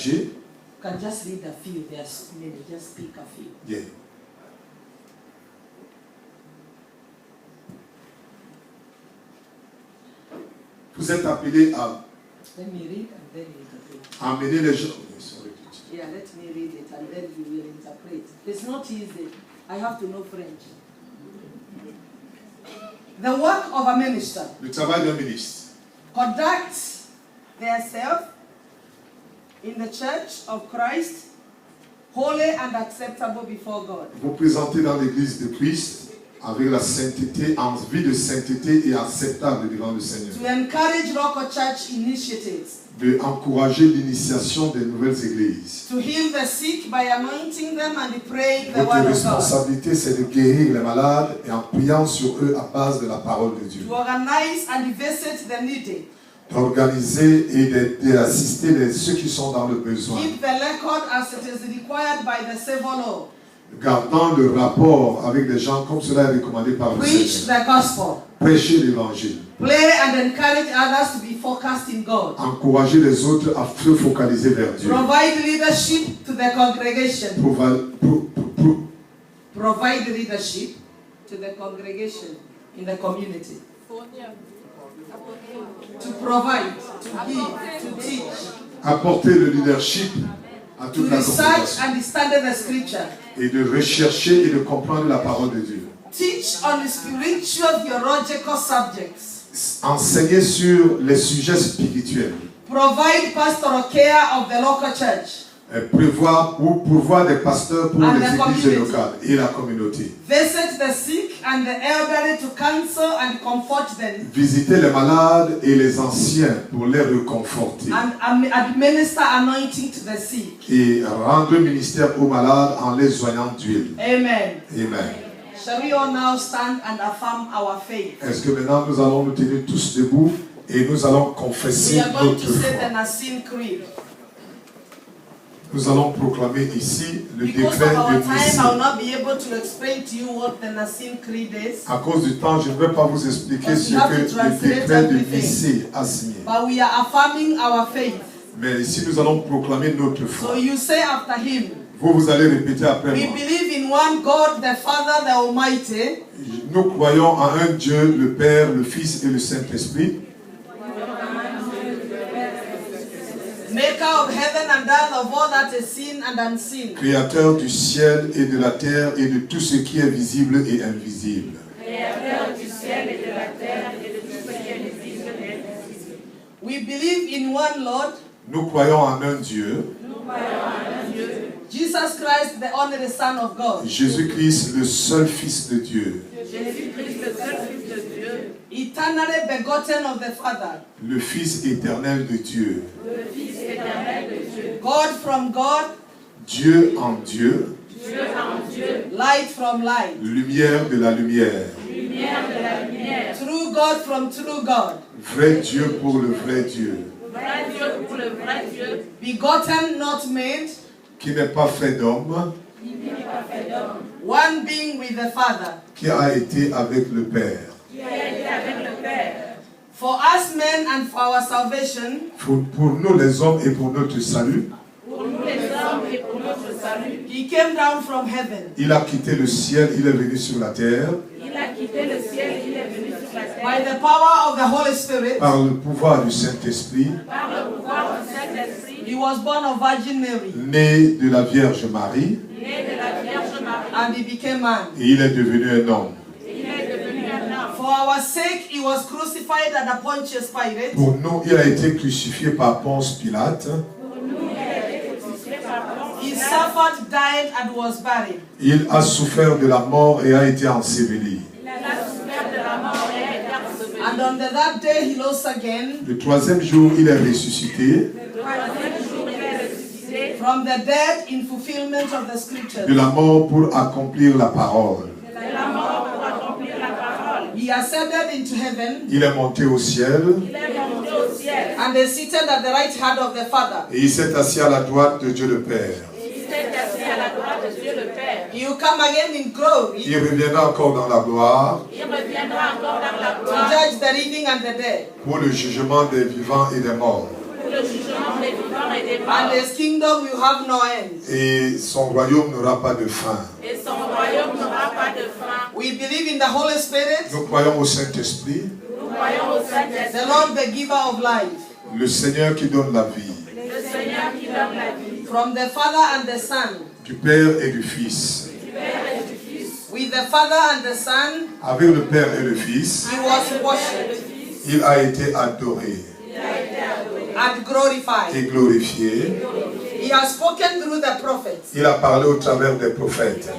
partager. You can just read a few. There's many. Just pick a few. Yeah. Vous êtes appelés à Let me read and then you interpret. amener les gens. Yeah, let me read it and then you will interpret. It's not easy. I have to know French. The work of a minister. Le travail d'un ministre. Conduct themselves in the church of Christ, holy and acceptable before God. Vous présentez dans l'église de Christ avec la sainteté, en vie de sainteté et acceptable devant le Seigneur. To encourage local church initiatives. De encourager l'initiation des nouvelles églises. To heal the sick by anointing them and praying the Votre word of God. responsabilité, c'est de guérir les malades et en priant sur eux à base de la parole de Dieu. To organize and visit the needy. D'organiser et d'assister ceux qui sont dans le besoin. Keep the record as it is required by the civil law. Gardant le rapport avec les gens comme cela est recommandé par le Preach Seigneur. the gospel. Prêcher l'évangile. Pray and encourage others to be focused in God. Encourager les autres à se focaliser vers Dieu. Provide leadership to the congregation. Provide leadership to the congregation in the community. To provide, to give, to teach. Apporter le leadership à To toute la research congrégation. and study the scripture. Et de rechercher et de comprendre la parole de Dieu. Teach on spiritual theological subjects. Enseigner sur les sujets spirituels. Provide pastoral care of the local church. Pourvoir des pasteurs pour And les the églises community. locales et la communauté. Visit the sick and the elderly to counsel and comfort them. Visiter les malades et les anciens pour les réconforter. And administer anointing to the sick. Et rendre ministère aux malades en les joignant d'huile. Amen. Amen. Shall we all now stand and affirm our faith? Est-ce que maintenant nous allons nous tenir tous debout et nous allons confesser We are going notre to say foi. the Nicene Creed. Nous allons proclamer ici le Because décret of our de time, Nicée. I will not be able to explain to you what the Nicene Creed is. À cause du temps, je ne vais pas vous expliquer Because ce you have que to le translate décret de everything. Nicée a signé. But we are affirming our faith. Mais ici, nous allons proclamer notre So foi. you say after him, Vous allez répéter après we moi. believe in one God, the Father, the Almighty, Nous croyons en un Dieu, le Père, le Fils et le Saint-Esprit, maker of heaven and earth, of all that is seen and unseen. créateur du ciel et de la terre et de tout ce qui est visible et invisible. Créateur du ciel et de la terre et de tout ce qui est visible et invisible. We believe in one Lord, Nous croyons en un Dieu, Nous croyons en un Dieu, Jesus Christ, the only Son of God, Jésus-Christ, le seul Fils de Dieu, Jésus-Christ, le seul Fils de Dieu, eternally begotten of the Father, le Fils éternel de Dieu, le Fils éternel de Dieu, God from God, Dieu en Dieu, Dieu en Dieu, light from light, lumière de la lumière, lumière de la lumière, true God from true God, vrai Dieu pour le vrai Dieu, vrai Dieu pour le vrai Dieu, begotten, not made, qui n'est pas fait d'homme, qui n'est pas fait d'homme, one being with the Father. qui a été avec le Père. qui a été avec le Père. For us men and for our salvation, Pour nous les hommes et pour notre salut, Pour nous les hommes et pour notre salut, He came down from heaven il a quitté le ciel, il est venu sur la terre, il a quitté le ciel, il est venu sur la by terre. the power of the Holy Spirit. par le pouvoir du Saint-Esprit, Par le pouvoir du Saint-Esprit, He was born of Virgin Mary, né de la Vierge Marie, né de la Vierge Marie, and He became man. et il est devenu un homme. il est devenu un homme. For our sake, He was crucified under Pontius Pilate. Pour nous, il a été crucifié par Ponce Pilate. Pour nous, il a été crucifié par Ponce He Pilate. suffered, died, and was buried. Il a souffert de la mort et a été enseveli. Il a souffert de la mort et a été enseveli. And on the that day, He rose again Le troisième jour, il est ressuscité Le troisième jour, il est ressuscité from the dead in fulfillment of the scriptures. de la mort pour accomplir la parole. de la mort pour accomplir la parole. He ascended into heaven Il est monté au ciel Il est monté au ciel. and is seated at the right hand of the Father. et il s'est assis à la droite de Dieu le Père. Il s'est assis à la droite de Dieu le Père. He will come again in glory Il reviendra encore dans la gloire Il reviendra encore dans la to gloire judge the living and the dead. pour le jugement des vivants et des morts. pour le jugement des vivants et des And morts. his kingdom will have no end. Et son royaume n'aura pas de fin. Et son royaume n'aura pas de fin. We believe in the Holy Spirit, Nous croyons au Saint-Esprit, Nous croyons au the Saint-Esprit, Lord, the giver of life, le Seigneur qui donne la vie, le Seigneur qui donne la vie. from the Father and the Son. du Père et du Fils. With the Father and the Son, Avec le Père et le Fils, he was worshipped il a été adoré and glorified. et glorifié. He has spoken through the prophets. Il a parlé au travers des prophètes.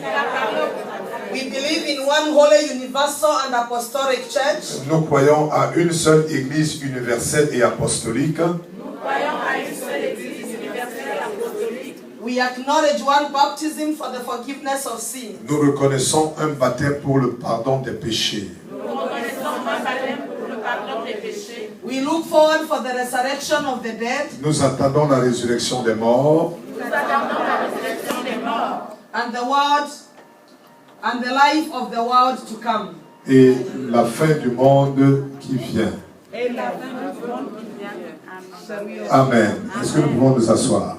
We believe in one holy, universal, and apostolic church. Nous croyons à une seule Église universelle et apostolique. Nous croyons à une seule Église universelle apostolique. We acknowledge one baptism for the forgiveness of sin. Nous reconnaissons un baptême pour le pardon des péchés. Nous reconnaissons un baptême pour le pardon des péchés. We look forward for the resurrection of the dead Nous attendons la résurrection des morts Nous attendons la résurrection des morts and the world and the life of the world to come. et la fin du monde qui vient. et la fin du monde qui vient. Amen. Amen. Est-ce que nous pouvons nous asseoir?